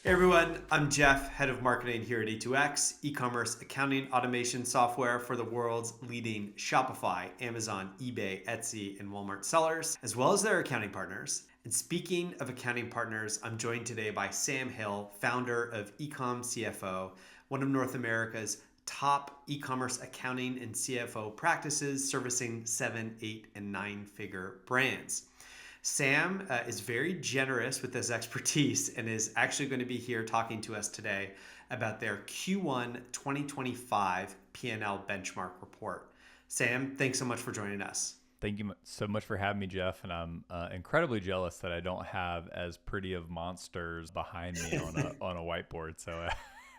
Hey everyone, I'm Jeff, head of marketing here at E2X, e-commerce accounting automation software for the world's leading Shopify, Amazon, eBay, Etsy, and Walmart sellers, as well as their accounting partners. And speaking of accounting partners, I'm joined today by Sam Hill, founder of Ecom CFO, one of North America's top e-commerce accounting and CFO practices servicing 7, 8, and 9-figure brands. Sam is very generous with his expertise and is actually going to be here talking to us today about their Q1 2025 P&L Benchmark Report. Sam, thanks so much for joining us. Thank you so much for having me, Jeff. And I'm incredibly jealous that I don't have as pretty of monsters behind me on a whiteboard. So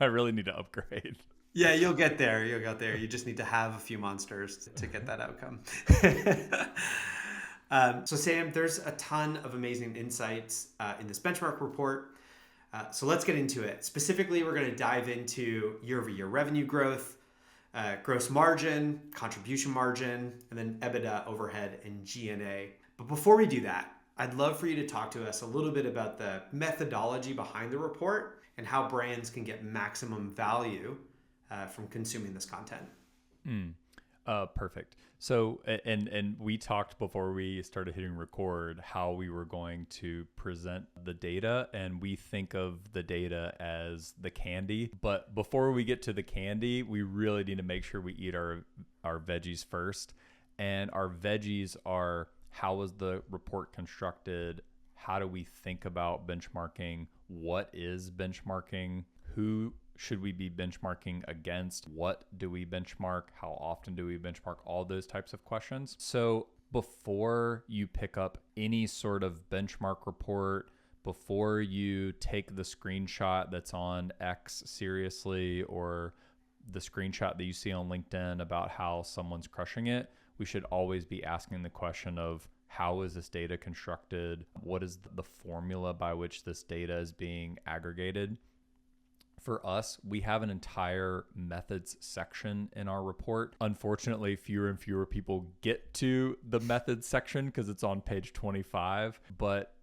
I really need to upgrade. Yeah, you'll get there. You'll get there. You just need to have a few monsters to get that outcome. So Sam, there's a ton of amazing insights in this benchmark report. So let's get into it. Specifically, we're going to dive into year-over-year revenue growth, gross margin, contribution margin, and then EBITDA, overhead, and G&A. But before we do that, I'd love for you to talk to us a little bit about the methodology behind the report and how brands can get maximum value from consuming this content. Perfect. So, and we talked before we started hitting record how we were going to present the data, and we think of the data as the candy. But before we get to the candy, we really need to make sure we eat our veggies first. And our veggies are: how was the report constructed? How do we think about benchmarking? What is benchmarking? Who should we be benchmarking against? What do we benchmark? How often do we benchmark? All those types of questions. So before you pick up any sort of benchmark report, before you take the screenshot that's on X seriously, or the screenshot that you see on LinkedIn about how someone's crushing it, we should always be asking the question of: how is this data constructed? What is the formula by which this data is being aggregated? For us, we have an entire methods section in our report. Unfortunately, fewer and fewer people get to the methods section because it's on page 25, but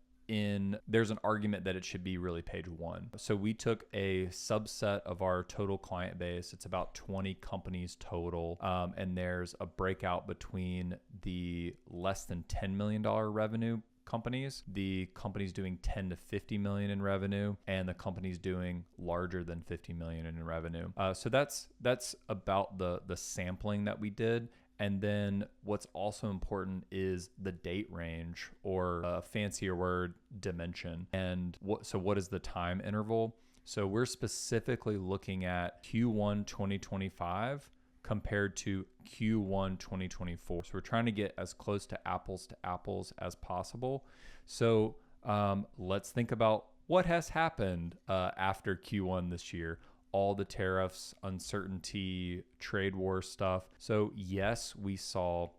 there's an argument that it should be really page 1. So we took a subset of our total client base. It's about 20 companies total. And there's a breakout between the less than $10 million revenue companies, the companies doing 10 to 50 million in revenue, and the companies doing larger than 50 million in revenue. So that's about the sampling that we did. And then what's also important is the date range, or a fancier word, dimension. And what is the time interval? So we're specifically looking at Q1 2025 compared to Q1 2024. So we're trying to get as close to apples as possible. So let's think about what has happened after Q1 this year. All the tariffs, uncertainty, trade war stuff. So yes, we saw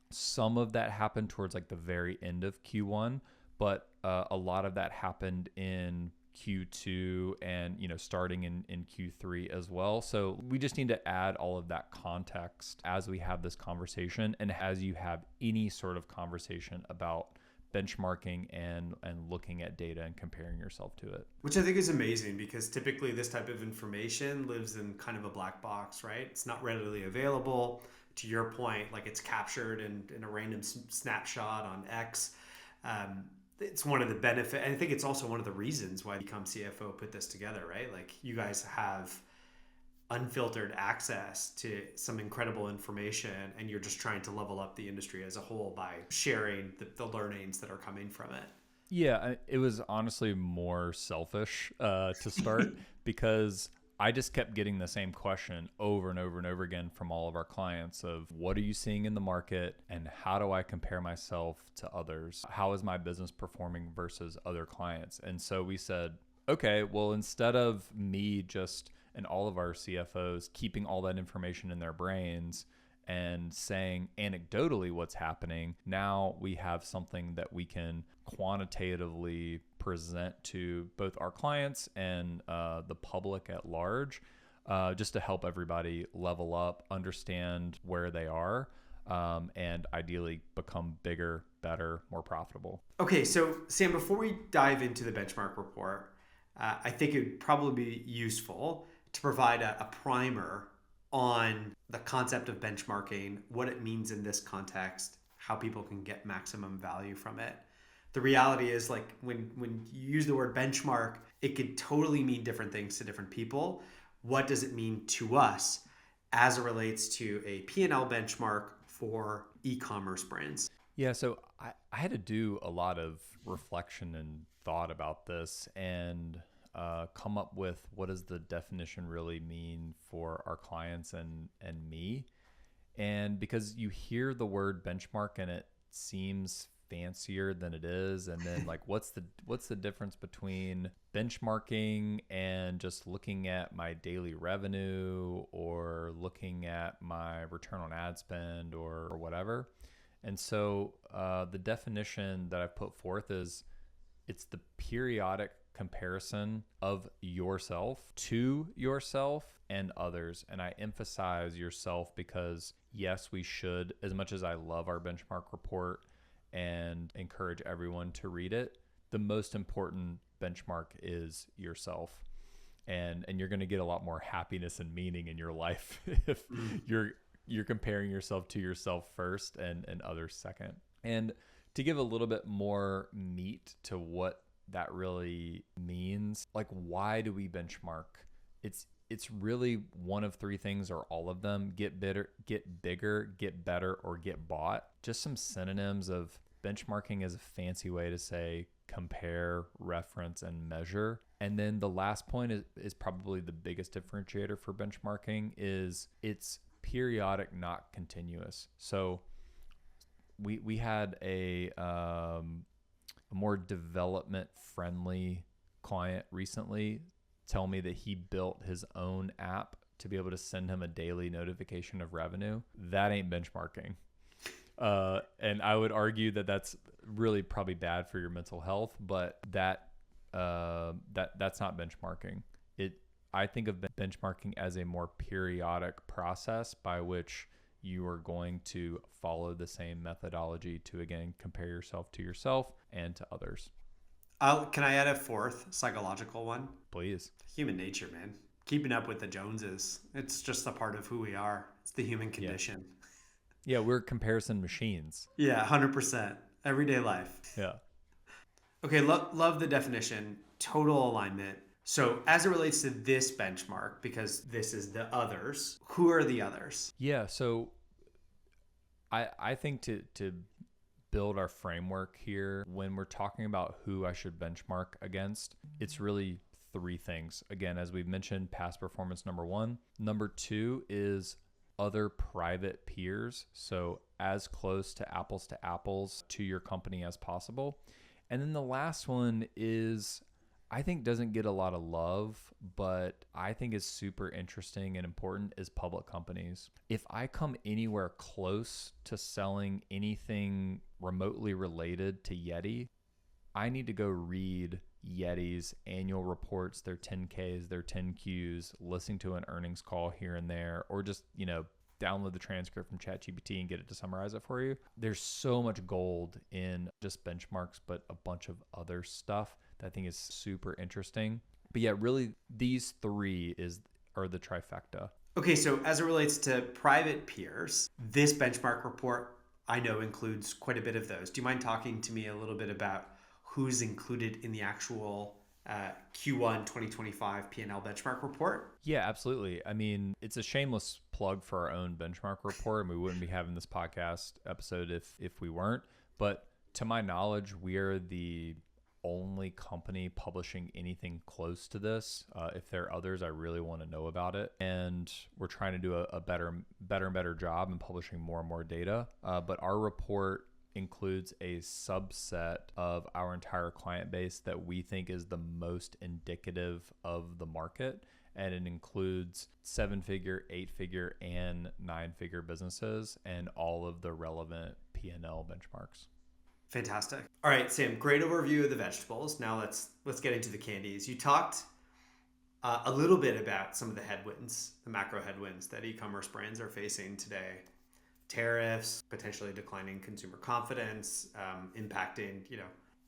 some of that happen towards like the very end of Q1, but a lot of that happened in Q2 and starting in Q3 as well. So we just need to add all of that context as we have this conversation, and as you have any sort of conversation about benchmarking and looking at data and comparing yourself to it. Which I think is amazing, because typically this type of information lives in kind of a black box, right? It's not readily available. To your point, like, it's captured in a random snapshot on X. It's one of the benefits, and I think it's also one of the reasons why Ecom CFO put this together, right? Like, you guys have unfiltered access to some incredible information, and you're just trying to level up the industry as a whole by sharing the learnings that are coming from it. Yeah, it was honestly more selfish to start because I just kept getting the same question over and over and over again from all of our clients of: what are you seeing in the market, and how do I compare myself to others? How is my business performing versus other clients? And so we said, okay, well, instead of me and all of our CFOs keeping all that information in their brains and saying anecdotally what's happening, now we have something that we can quantitatively present to both our clients and the public at large, just to help everybody level up, understand where they are, and ideally become bigger, better, more profitable. Okay, so Sam, before we dive into the benchmark report, I think it would probably be useful to provide a primer on the concept of benchmarking, what it means in this context, how people can get maximum value from it. The reality is, like, when you use the word benchmark, it could totally mean different things to different people. What does it mean to us as it relates to a P&L benchmark for e-commerce brands? Yeah, so I had to do a lot of reflection and thought about this and come up with what does the definition really mean for our clients and me. And because you hear the word benchmark and it seems fancier than it is, and then like what's the difference between benchmarking and just looking at my daily revenue or looking at my return on ad spend or whatever. And so the definition that I've put forth is it's the periodic comparison of yourself to yourself and others. And I emphasize yourself because, yes, we should, as much as I love our benchmark report and encourage everyone to read it, the most important benchmark is yourself. And you're going to get a lot more happiness and meaning in your life if you're comparing yourself to yourself first and others second. And to give a little bit more meat to what that really means, like, why do we benchmark? It's really one of three things or all of them: get bigger, get better, or get bought. Just some synonyms of benchmarking is a fancy way to say compare, reference, and measure. And then the last point is probably the biggest differentiator for benchmarking is it's periodic, not continuous. So we had a more development friendly client recently tell me that he built his own app to be able to send him a daily notification of revenue. That ain't benchmarking. And I would argue that that's really probably bad for your mental health, but that's not benchmarking. I think of benchmarking as a more periodic process by which you are going to follow the same methodology to, again, compare yourself to yourself and to others. Can I add a fourth psychological one? Please. Human nature, man. Keeping up with the Joneses. It's just a part of who we are. It's the human condition. Yeah, we're comparison machines. Yeah, 100%. Everyday life. Yeah. Okay, love the definition. Total alignment. So as it relates to this benchmark, because this is the others, who are the others? Yeah, so I think to build our framework here, when we're talking about who I should benchmark against, it's really three things. Again, as we've mentioned, past performance, number one. Number two is other private peers. So as close to apples to your company as possible. And then the last one is, I think doesn't get a lot of love, but I think is super interesting and important, is public companies. If I come anywhere close to selling anything remotely related to Yeti, I need to go read Yeti's annual reports, their 10Ks, their 10Qs, listen to an earnings call here and there, or just, download the transcript from ChatGPT and get it to summarize it for you. There's so much gold in just benchmarks, but a bunch of other stuff that I think is super interesting. But yeah, really these three are the trifecta. Okay, so as it relates to private peers, this benchmark report I know includes quite a bit of those. Do you mind talking to me a little bit about who's included in the actual Q1 2025 P&L Benchmark Report? Yeah, absolutely. I mean, it's a shameless plug for our own benchmark report, and we wouldn't be having this podcast episode if we weren't. But to my knowledge, we are the only company publishing anything close to this. If there are others, I really want to know about it. And we're trying to do a better and better job in publishing more and more data. But our report includes a subset of our entire client base that we think is the most indicative of the market. And it includes 7-figure, 8-figure, and 9-figure businesses and all of the relevant P&L benchmarks. Fantastic. All right, Sam, great overview of the vegetables. Now let's get into the candies. You talked a little bit about some of the headwinds, the macro headwinds that e-commerce brands are facing today. Tariffs, potentially declining consumer confidence, impacting,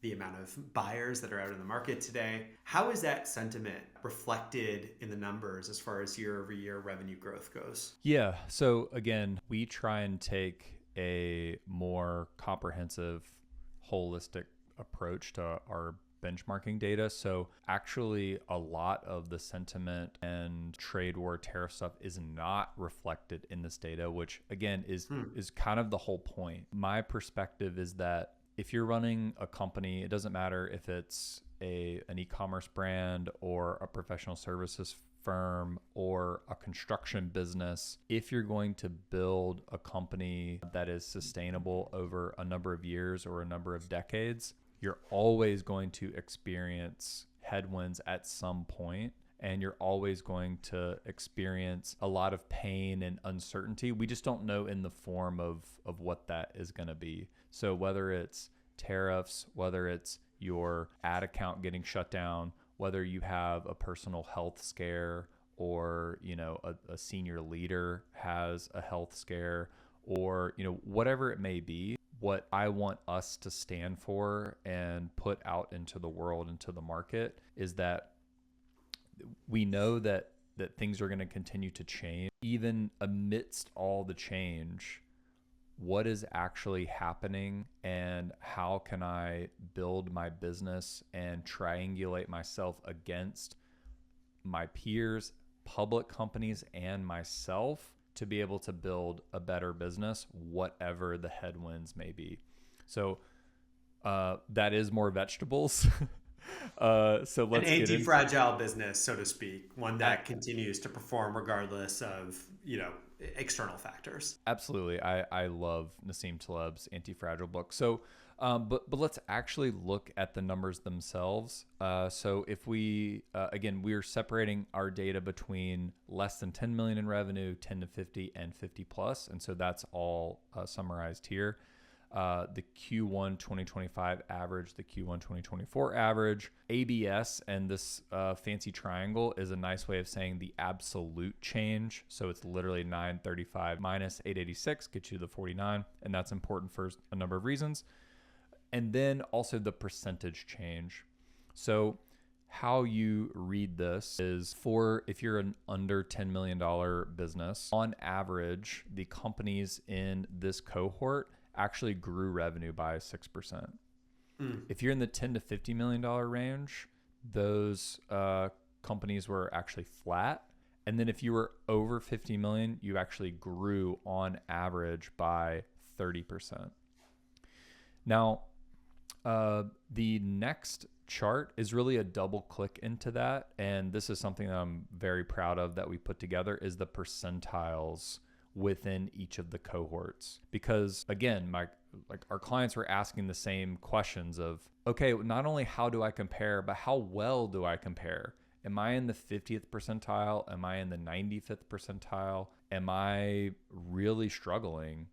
the amount of buyers that are out in the market today. How is that sentiment reflected in the numbers as far as year-over-year revenue growth goes? Yeah. So again, we try and take a more comprehensive, holistic approach to our benchmarking data. So actually a lot of the sentiment and trade war tariff stuff is not reflected in this data, which again is kind of the whole point. My perspective is that if you're running a company, it doesn't matter if it's an e-commerce brand or a professional services firm or a construction business, if you're going to build a company that is sustainable over a number of years or a number of decades, you're always going to experience headwinds at some point, and you're always going to experience a lot of pain and uncertainty. We just don't know in the form of what that is going to be. So whether it's tariffs, whether it's your ad account getting shut down, whether you have a personal health scare, or a senior leader has a health scare, or whatever it may be, what I want us to stand for and put out into the world, into the market, is that we know that things are going to continue to change. Even amidst all the change, what is actually happening and how can I build my business and triangulate myself against my peers, public companies, and myself to be able to build a better business, whatever the headwinds may be. So that is more vegetables. So let's an get into anti-fragile business, so to speak, one that continues to perform regardless of external factors. Absolutely. I love Nassim Taleb's Anti-Fragile book. So, but let's actually look at the numbers themselves. So if we, again, we're separating our data between less than 10 million in revenue, 10 to 50, and 50 plus. And so that's all summarized here. The Q1 2025 average, the Q1 2024 average, ABS, and this fancy triangle is a nice way of saying the absolute change. So it's literally 935 minus 886 gets you the 49, and that's important for a number of reasons. And then also the percentage change. So how you read this is, for if you're an under $10 million business, on average, the companies in this cohort actually grew revenue by 6%. If you're in the 10 to $50 million range, those companies were actually flat. And then if you were over 50 million, you actually grew on average by 30%. Now, the next chart is really a double click into that. And this is something that I'm very proud of that we put together, is the percentiles within each of the cohorts. Because again, our clients were asking the same questions of, okay, not only how do I compare, but how well do I compare? Am I in the 50th percentile? Am I in the 95th percentile? Am I really struggling?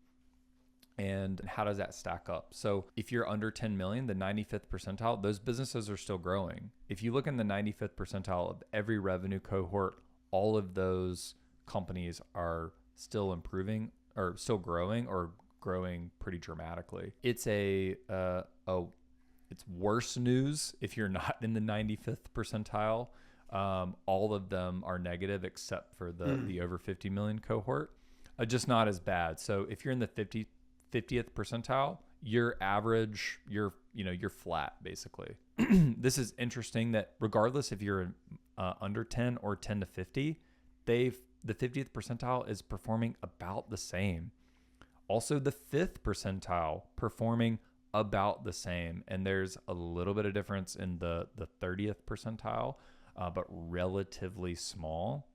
And how does that stack up? So if you're under 10 million, the 95th percentile, those businesses are still growing. If you look in the 95th percentile of every revenue cohort, all of those companies are still improving or still growing, or growing pretty dramatically. It's it's worse news if you're not in the 95th percentile. All of them are negative except for the over 50 million cohort, just not as bad. So if you're in the 50th percentile, your average, you're flat basically. This is interesting that regardless if you're under 10 or 10 to 50, the 50th percentile is performing about the same. Also, the 5th percentile performing about the same. And there's a little bit of difference in the 30th percentile, but relatively small.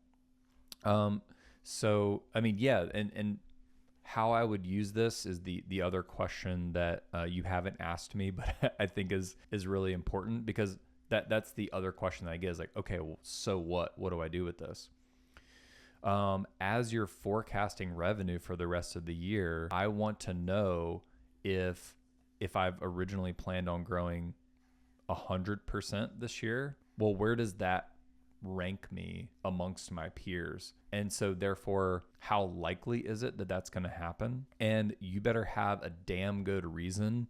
So, I mean, yeah, and how I would use this is the other question that you haven't asked me, but I think is really important, because that's the other question that I get is like, okay, well, so what do I do with this? As you're forecasting revenue for the rest of the year, I want to know if I've originally planned on growing 100% this year, well, where does that rank me amongst my peers? And so therefore, how likely is it that that's going to happen? And you better have a damn good reason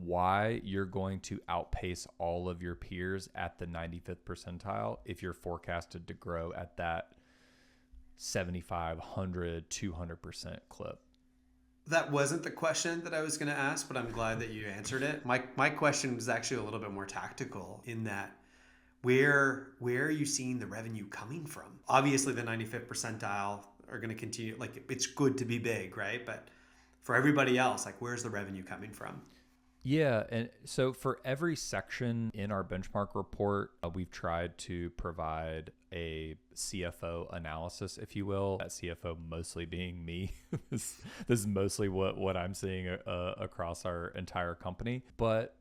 why you're going to outpace all of your peers at the 95th percentile if you're forecasted to grow at that 75, 100, 200% clip. That wasn't the question that I was going to ask, but I'm glad that you answered it. My question was actually a little bit more tactical in that where are you seeing the revenue coming from? Obviously, the 95th percentile are going to continue. Like, it's good to be big, right? But for everybody else, like, where's the revenue coming from? Yeah. And so for every section in our benchmark report, we've tried to provide a CFO analysis, if you will. That CFO mostly being me. this is mostly what I'm seeing across our entire company. But,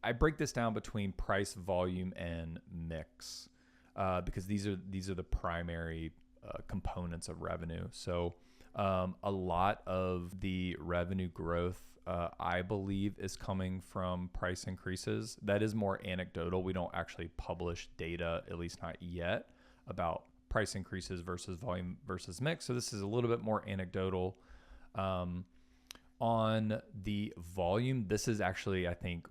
I break this down between price, volume, and mix because these are the primary components of revenue. So a lot of the revenue growth, I believe, is coming from price increases. That is more anecdotal. We don't actually publish data, at least not yet, about price increases versus volume versus mix. So this is a little bit more anecdotal. On the volume, this is actually, I think,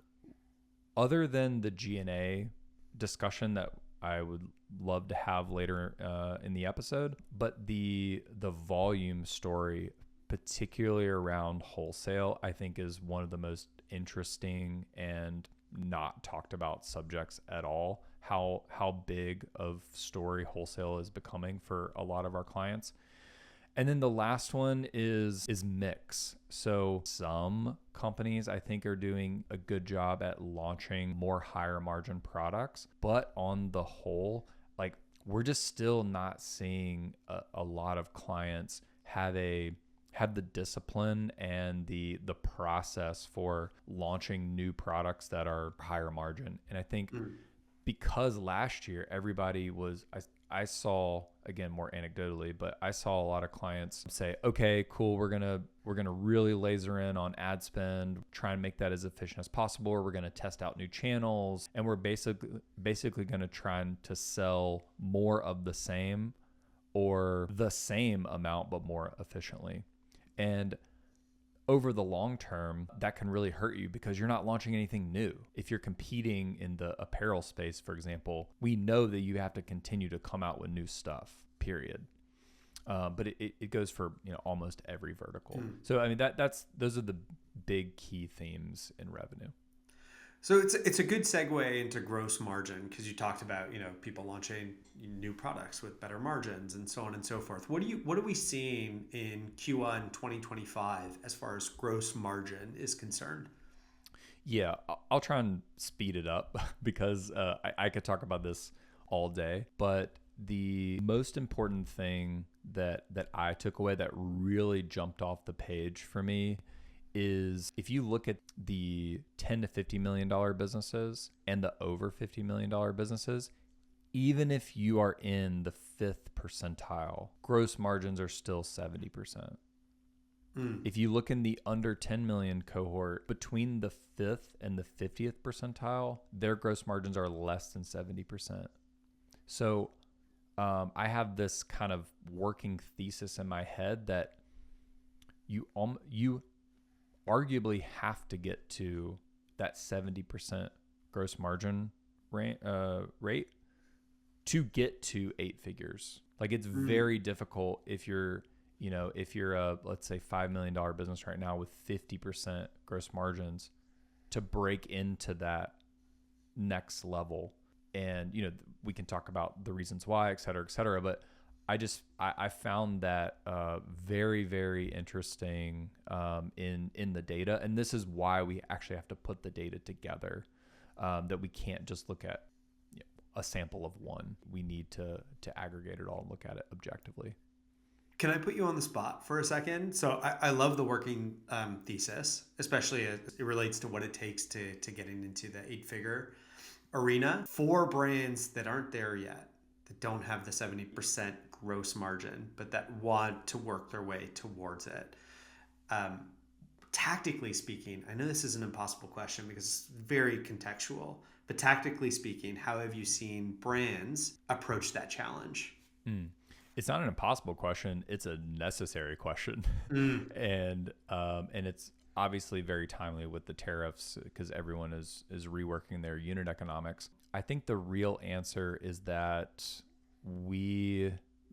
other than the G&A discussion that I would love to have later in the episode, but the volume story, particularly around wholesale, I think is one of the most interesting and not talked about subjects at all. How big of story wholesale is becoming for a lot of our clients. And then the last one is mix. So some companies, I think, are doing a good job at launching more higher margin products, but on the whole, like, we're just still not seeing a lot of clients have the discipline and the process for launching new products that are higher margin. And I think because last year everybody was, I saw, again, more anecdotally, but I saw a lot of clients say, okay, cool, we're gonna really laser in on ad spend, try and make that as efficient as possible. We're gonna test out new channels, and we're basically gonna try to sell more of the same or the same amount but more efficiently. And over the long term, that can really hurt you because you're not launching anything new. If you're competing in the apparel space, for example, we know that you have to continue to come out with new stuff, period. But it goes for almost every vertical. So I mean those are the big key themes in revenue. So it's a good segue into gross margin because you talked about people launching new products with better margins and so on and so forth. What are we seeing in Q1 2025 as far as gross margin is concerned? Yeah, I'll try and speed it up because I could talk about this all day. But the most important thing that I took away that really jumped off the page for me is if you look at the $10 to $50 million businesses and the over $50 million businesses, even if you are in the 5th percentile, gross margins are still 70%. If you look in the under 10 million cohort, between the 5th and the 50th percentile, their gross margins are less than 70%. So I have this kind of working thesis in my head that you arguably have to get to that 70% gross margin rate to get to 8 figures. Like, it's very difficult if you're a, let's say, $5 million business right now with 50% gross margins to break into that next level. And, we can talk about the reasons why, et cetera, but I found that very, very interesting in the data. And this is why we actually have to put the data together, that we can't just look at a sample of one. We need to aggregate it all and look at it objectively. Can I put you on the spot for a second? So I love the working thesis, especially as it relates to what it takes to getting into the 8-figure arena. For brands that aren't there yet, that don't have the 70% gross margin, but that want to work their way towards it. Tactically speaking, I know this is an impossible question because it's very contextual, but tactically speaking, how have you seen brands approach that challenge? It's not an impossible question. It's a necessary question. And it's obviously very timely with the tariffs because everyone is reworking their unit economics. I think the real answer is that we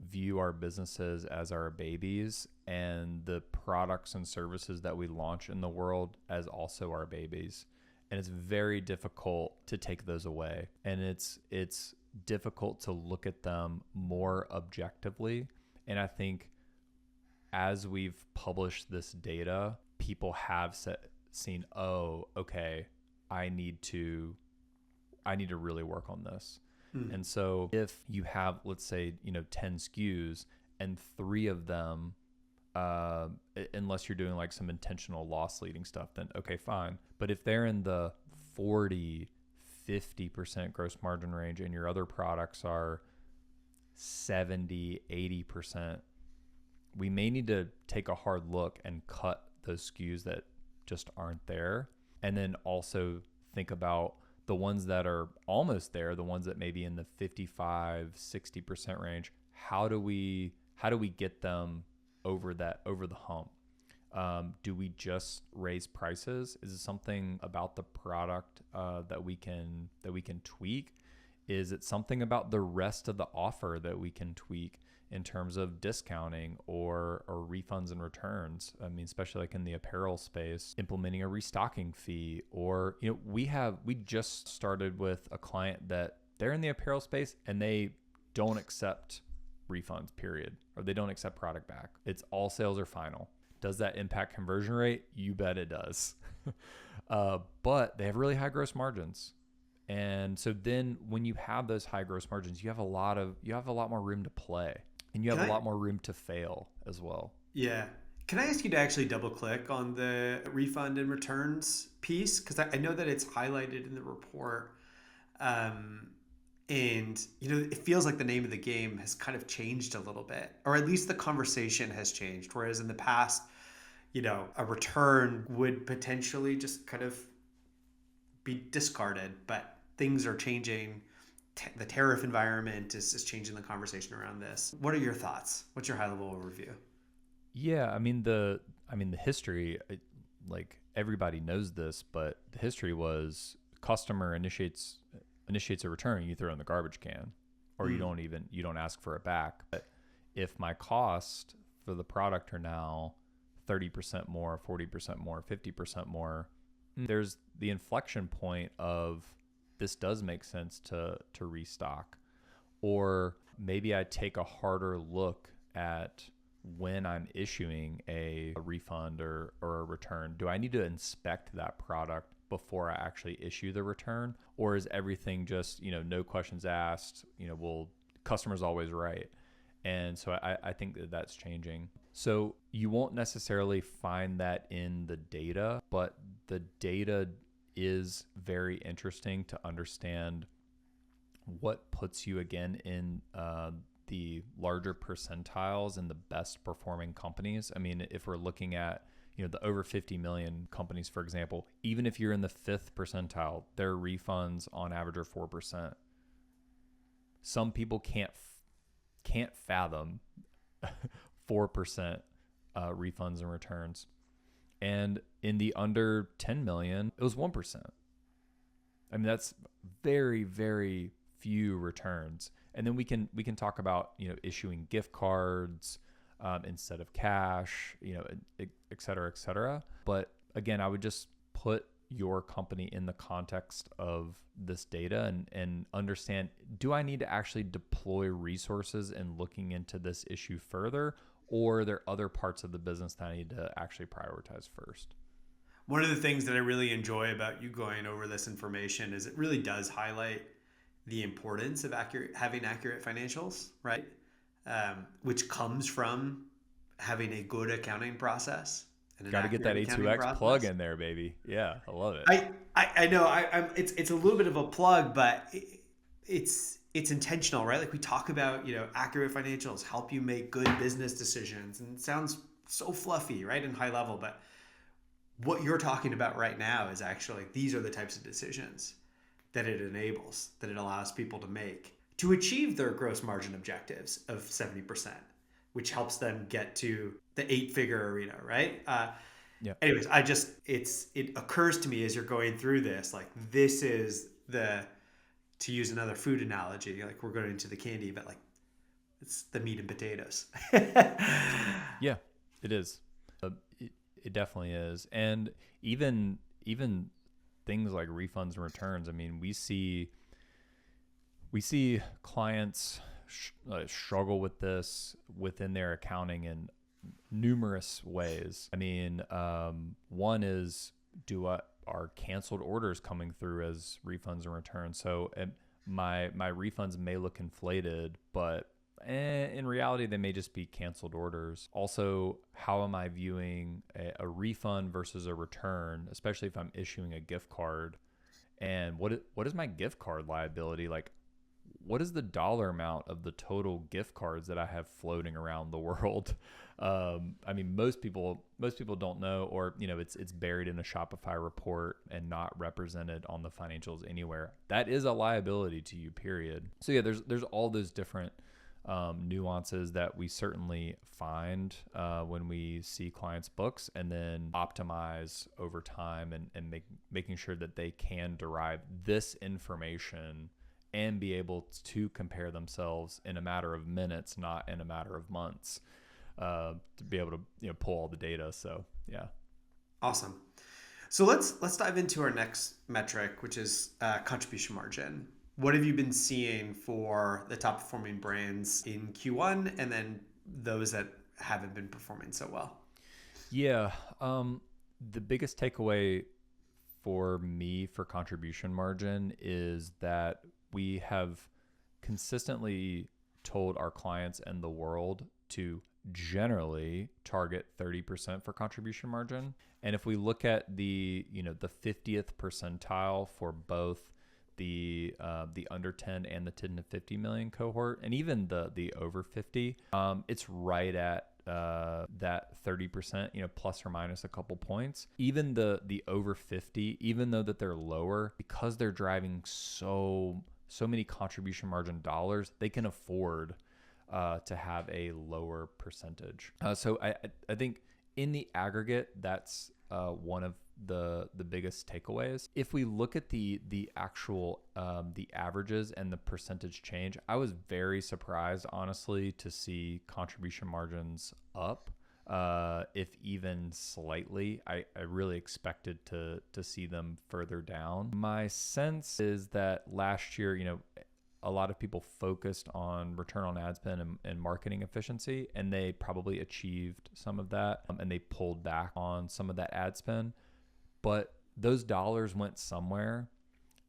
view our businesses as our babies, and the products and services that we launch in the world as also our babies. And it's very difficult to take those away. And it's difficult to look at them more objectively. And I think as we've published this data, people have seen, oh, okay, I need to really work on this. And so if you have, let's say, 10 SKUs and 3 of them, unless you're doing like some intentional loss leading stuff, then okay, fine. But if they're in the 40-50% gross margin range and your other products are 70-80%, we may need to take a hard look and cut those SKUs that just aren't there. And then also think about the ones that are almost there, the ones that may be in the 55-60% range. How do we get them over the hump? Do we just raise prices? Is it something about the product that we can tweak? Is it something about the rest of the offer that we can tweak in terms of discounting or refunds and returns? I mean, especially like in the apparel space, implementing a restocking fee, or we just started with a client that they're in the apparel space and they don't accept refunds, period, or they don't accept product back. It's all sales are final. Does that impact conversion rate? You bet it does. But they have really high gross margins. And so then when you have those high gross margins, you have a lot more room to play, and you have a lot more room to fail as well. Yeah. Can I ask you to actually double click on the refund and returns piece? Because I know that it's highlighted in the report. And, it feels like the name of the game has kind of changed a little bit, or at least the conversation has changed. Whereas in the past, a return would potentially just kind of be discarded, but things are changing. The tariff environment is changing the conversation around this. What are your thoughts? What's your high level overview? Yeah, I mean the history, like everybody knows this, but the history was customer initiates a return, you throw it in the garbage can, or you don't ask for it back. But if my cost for the product are now 30% more, 40% more, 50% more, there's the inflection point of this does make sense to restock. Or maybe I take a harder look at when I'm issuing a refund or a return. Do I need to inspect that product before I actually issue the return? Or is everything just, no questions asked, customer's always right? And so I think that that's changing. So you won't necessarily find that in the data, but the data is very interesting to understand what puts you again in the larger percentiles and the best performing companies. I mean, if we're looking at the over 50 million companies, for example, even if you're in the 5th percentile, their refunds on average are 4%. Some people can't fathom 4% refunds and returns. And in the under 10 million, it was 1%. I mean, that's very, very few returns. And then we can talk about, issuing gift cards instead of cash, et cetera, et cetera. But again, I would just put your company in the context of this data and understand, do I need to actually deploy resources in looking into this issue further? Or are there other parts of the business that I need to actually prioritize first? One of the things that I really enjoy about you going over this information is it really does highlight the importance of having accurate financials, right? Which comes from having a good accounting process. Got to get that A2X plug in there, baby. Yeah, I love it. I know. It's a little bit of a plug, but it's intentional, right? Like we talk about, accurate financials help you make good business decisions, and it sounds so fluffy, right, and high level, but what you're talking about right now is actually these are the types of decisions that it enables, that it allows people to make to achieve their gross margin objectives of 70%, which helps them get to the 8-figure arena, right? Yeah. Anyways, it occurs to me as you're going through this, like this is to use another food analogy, like we're going into the candy, but like it's the meat and potatoes. Yeah, it is. It definitely is. And even things like refunds and returns. I mean, we see clients struggle with this within their accounting in numerous ways. I mean, one is are canceled orders coming through as refunds and returns? So my refunds may look inflated, but in reality, they may just be canceled orders. Also, how am I viewing a refund versus a return, especially if I'm issuing a gift card? And what is my gift card liability? Like, what is the dollar amount of the total gift cards that I have floating around the world? I mean, most people don't know, or it's buried in a Shopify report and not represented on the financials anywhere. That is a liability to you, period. So yeah, there's all those different nuances that we certainly find when we see clients' books, and then optimize over time and making sure that they can derive this information and be able to compare themselves in a matter of minutes, not in a matter of months, to be able to pull all the data. So yeah. Awesome. So let's dive into our next metric, which is contribution margin. What have you been seeing for the top performing brands in Q1, and then those that haven't been performing so well? Yeah. The biggest takeaway for me for contribution margin is that we have consistently told our clients and the world to generally target 30% for contribution margin. And if we look at the 50th percentile for both the under 10 and the 10 to 50 million cohort, and even the over 50, it's right at that 30%, plus or minus a couple points. Even the over 50, even though that they're lower, because they're driving so many contribution margin dollars, they can afford to have a lower percentage. So I think in the aggregate, that's one of the biggest takeaways. If we look at the actual the averages and the percentage change, I was very surprised, honestly, to see contribution margins up, if even slightly. I really expected to see them further down. My sense is that last year, a lot of people focused on return on ad spend and marketing efficiency, and they probably achieved some of that, and they pulled back on some of that ad spend. But those dollars went somewhere,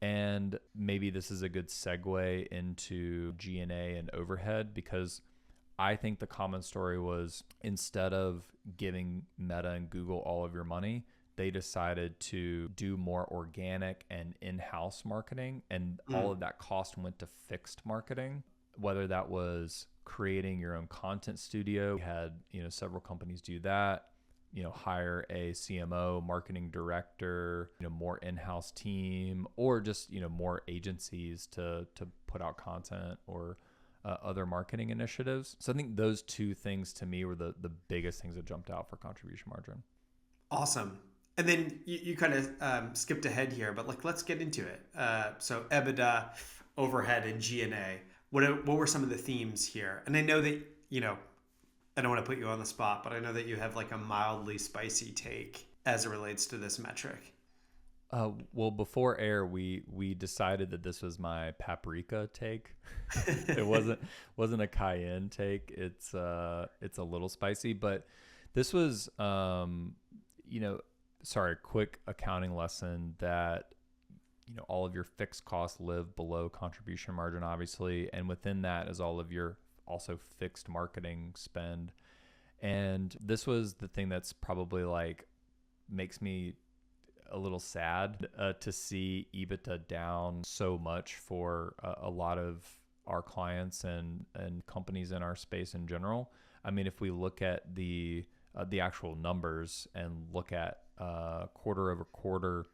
and maybe this is a good segue into G&A and overhead, because I think the common story was, instead of giving Meta and Google all of your money, they decided to do more organic and in-house marketing, and all of that cost went to fixed marketing, whether that was creating your own content studio. We had, several companies do that, hire a CMO, marketing director, more in-house team, or just, more agencies to put out content or other marketing initiatives. So I think those two things to me were the biggest things that jumped out for contribution margin. Awesome. And then you kind of skipped ahead here, but like let's get into it. So EBITDA, overhead, and G&A. What were some of the themes here? And I know that I don't want to put you on the spot, but I know that you have like a mildly spicy take as it relates to this metric. Well, before air, we decided that this was my paprika take. It wasn't a cayenne take. It's a little spicy, but this was sorry, quick accounting lesson that all of your fixed costs live below contribution margin, obviously, and within that is all of your also fixed marketing spend. And this was the thing that's probably like makes me a little sad to see EBITDA down so much for a lot of our clients and companies in our space in general. I mean, if we look at the actual numbers and look at quarter over quarter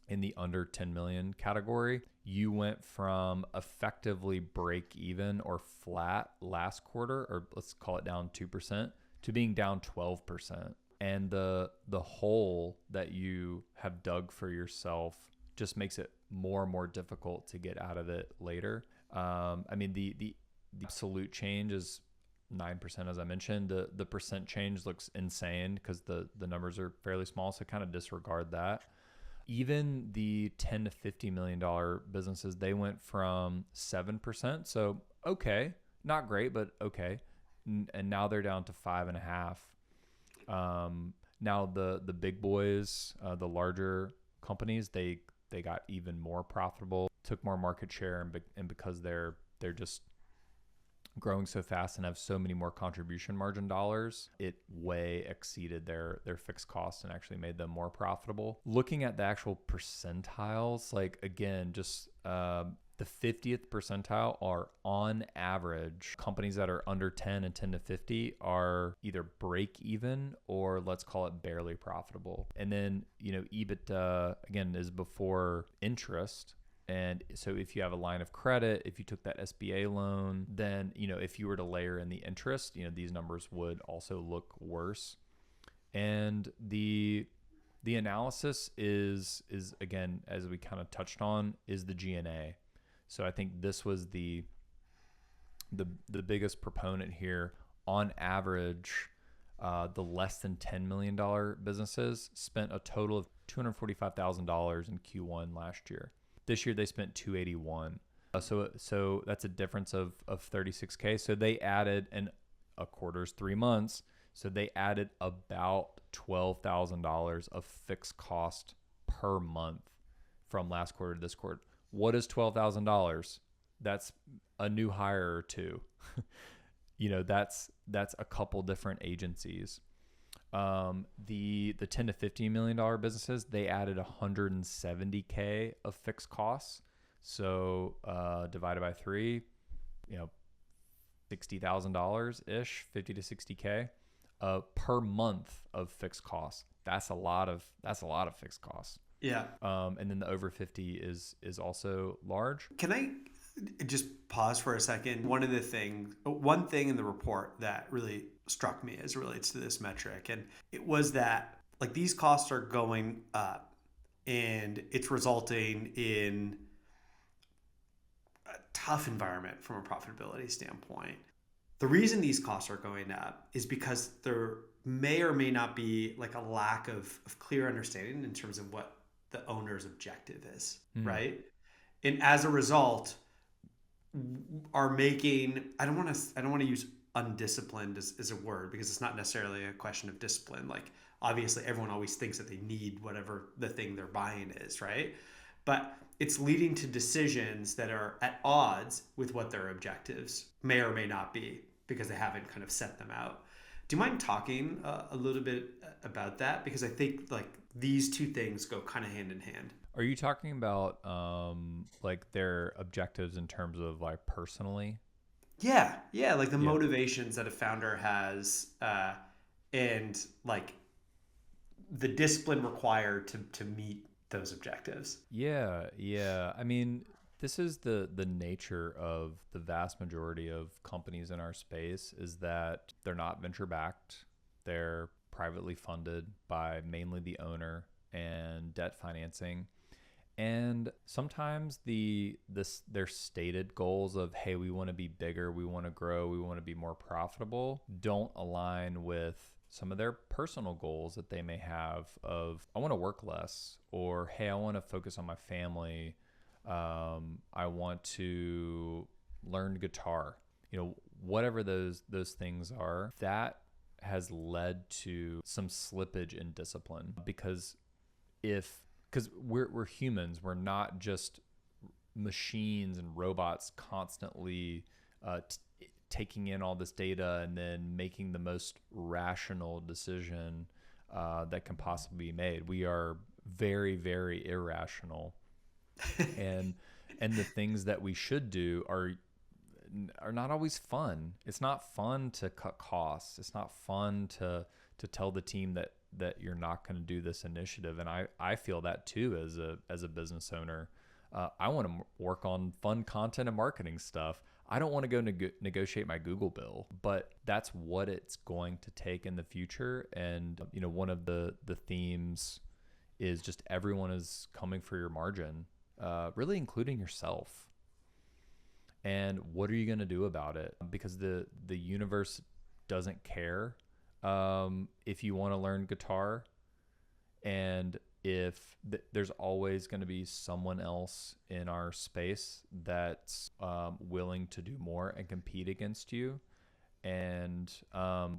in the under 10 million category, you went from effectively break even or flat last quarter, or let's call it down 2%, to being down 12%. and the hole that you have dug for yourself just makes it more and more difficult to get out of it later. I mean, the absolute change is 9%, as I mentioned. The percent change looks insane because the numbers are fairly small, so kind of disregard that. Even the $10 to $50 million businesses, they went from 7%, so okay, not great, but okay, and now they're down to 5.5%. Now the big boys, the larger companies, they got even more profitable, took more market share, and because they're just growing so fast and have so many more contribution margin dollars, it way exceeded their fixed costs and actually made them more profitable. Looking at the actual percentiles, like again, just the 50th percentile are on average, companies that are under 10 and 10 to 50 are either break even or let's call it barely profitable. And then, EBITDA again is before interest. And so if you have a line of credit, if you took that SBA loan, then, if you were to layer in the interest, these numbers would also look worse. And the analysis is again, as we kind of touched on, is the G&A. So I think this was the biggest proponent here. On average, the less than $10 million businesses spent a total of $245,000 in Q1 last year. This year they spent $281,000. So that's a difference of $36,000. So they added, and a quarter's 3 months, so they added about $12,000 of fixed cost per month from last quarter to this quarter. What is $12,000? That's a new hire or two. That's a couple different agencies. The 10 to $15 million businesses, they added $170,000 of fixed costs. So divided by 3, $60,000 ish, 50 to 60K per month of fixed costs. That's a lot of fixed costs. Yeah. And then the over 50 is also large. Can I just pause for a second? One thing in the report that really struck me as it relates to this metric, and it was that like these costs are going up and it's resulting in a tough environment from a profitability standpoint. The reason these costs are going up is because there may or may not be like a lack of clear understanding in terms of what the owner's objective is, right? And as a result, are making, I don't want to use undisciplined as a word because it's not necessarily a question of discipline. Like obviously everyone always thinks that they need whatever the thing they're buying is, right? But it's leading to decisions that are at odds with what their objectives may or may not be because they haven't kind of set them out. Do you mind talking a little bit about that? Because I think like these two things go kind of hand in hand. Are you talking about like their objectives in terms of like personally? Yeah, like the motivations that a founder has, and like the discipline required to meet those objectives. Yeah. I mean, this is the nature of the vast majority of companies in our space is that they're not venture backed. They're privately funded by mainly the owner and debt financing. And sometimes their stated goals of, hey, we want to be bigger, we want to grow, we want to be more profitable, don't align with some of their personal goals that they may have of, I want to work less, or hey, I want to focus on my family. I want to learn guitar. Whatever those things are, that has led to some slippage in discipline because we're humans, we're not just machines and robots constantly taking in all this data and then making the most rational decision that can possibly be made. We are very, very irrational, and the things that we should do are not always fun. It's not fun to cut costs. It's not fun to tell the team that you're not going to do this initiative. And I feel that too as a business owner. I want to work on fun content and marketing stuff. I don't want to go negotiate my Google bill, but that's what it's going to take in the future. And, one of the themes is just everyone is coming for your margin, really including yourself. And what are you going to do about it? Because the universe doesn't care if you want to learn guitar, and if there's always going to be someone else in our space that's willing to do more and compete against you. And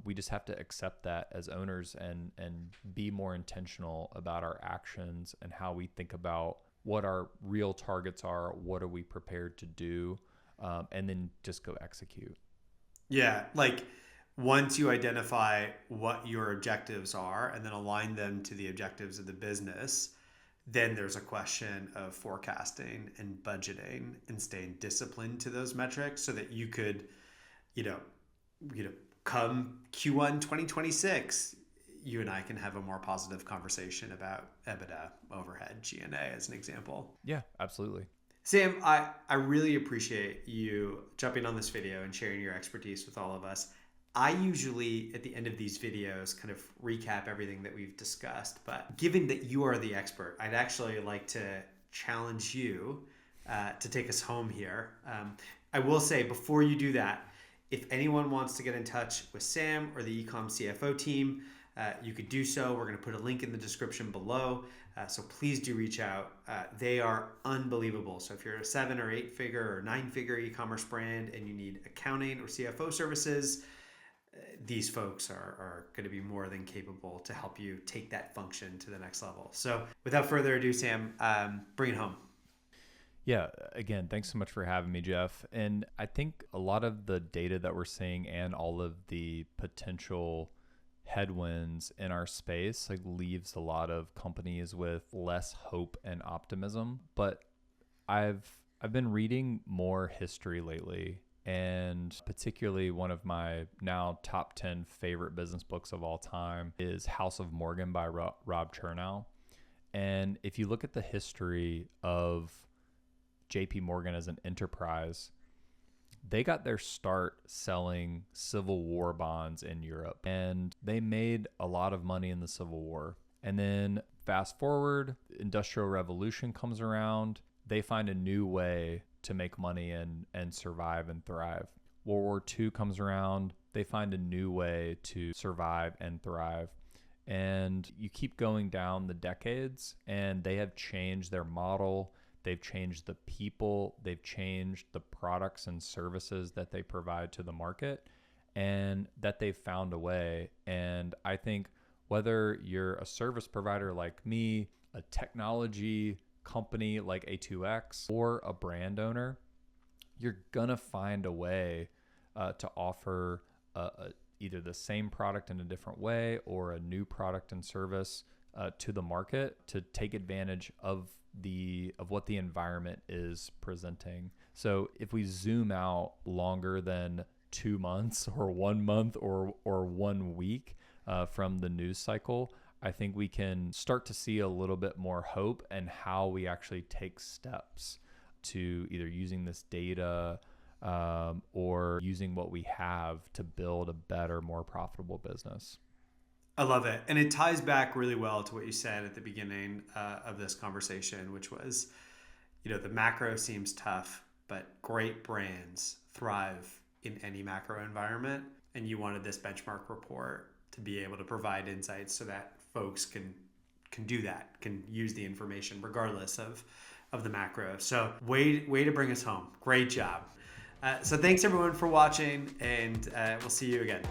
we just have to accept that as owners and be more intentional about our actions and how we think about what our real targets are, what are we prepared to do, and then just go execute. Yeah, like once you identify what your objectives are and then align them to the objectives of the business, then there's a question of forecasting and budgeting and staying disciplined to those metrics so that you could, you know, come Q1 2026, you and I can have a more positive conversation about EBITDA, overhead, G&A as an example. Yeah, absolutely. Sam, I really appreciate you jumping on this video and sharing your expertise with all of us. I usually, at the end of these videos, kind of recap everything that we've discussed. But given that you are the expert, I'd actually like to challenge you to take us home here. I will say, before you do that, if anyone wants to get in touch with Sam or the Ecom CFO team, you could do so. We're going to put a link in the description below. So please do reach out. They are unbelievable. So if you're a 7 or 8 figure or 9 figure e-commerce brand and you need accounting or CFO services, these folks are going to be more than capable to help you take that function to the next level. So without further ado, Sam, bring it home. Yeah, again, thanks so much for having me, Jeff. And I think a lot of the data that we're seeing and all of the potential headwinds in our space leaves a lot of companies with less hope and optimism. But I've been reading more history lately, and particularly one of my now top 10 favorite business books of all time is House of Morgan by Rob Chernow. And if you look at the history of JP Morgan as an enterprise, they got their start selling Civil War bonds in Europe, and they made a lot of money in the Civil War. And then fast forward, Industrial Revolution comes around, they find a new way to make money and survive and thrive. World War II comes around, they find a new way to survive and thrive. And you keep going down the decades, and they have changed their model. They've changed the people, they've changed the products and services that they provide to the market, and that they've found a way. And I think whether you're a service provider like me, a technology company like A2X, or a brand owner, you're gonna find a way to offer either the same product in a different way or a new product and service to the market to take advantage of what the environment is presenting. So if we zoom out longer than 2 months or 1 month or 1 week from the news cycle, I think we can start to see a little bit more hope and how we actually take steps to either using this data or using what we have to build a better, more profitable business. I love it. And it ties back really well to what you said at the beginning of this conversation, which was, the macro seems tough, but great brands thrive in any macro environment. And you wanted this benchmark report to be able to provide insights so that folks can do that, can use the information regardless of the macro. So way to bring us home. Great job. So thanks everyone for watching, and we'll see you again.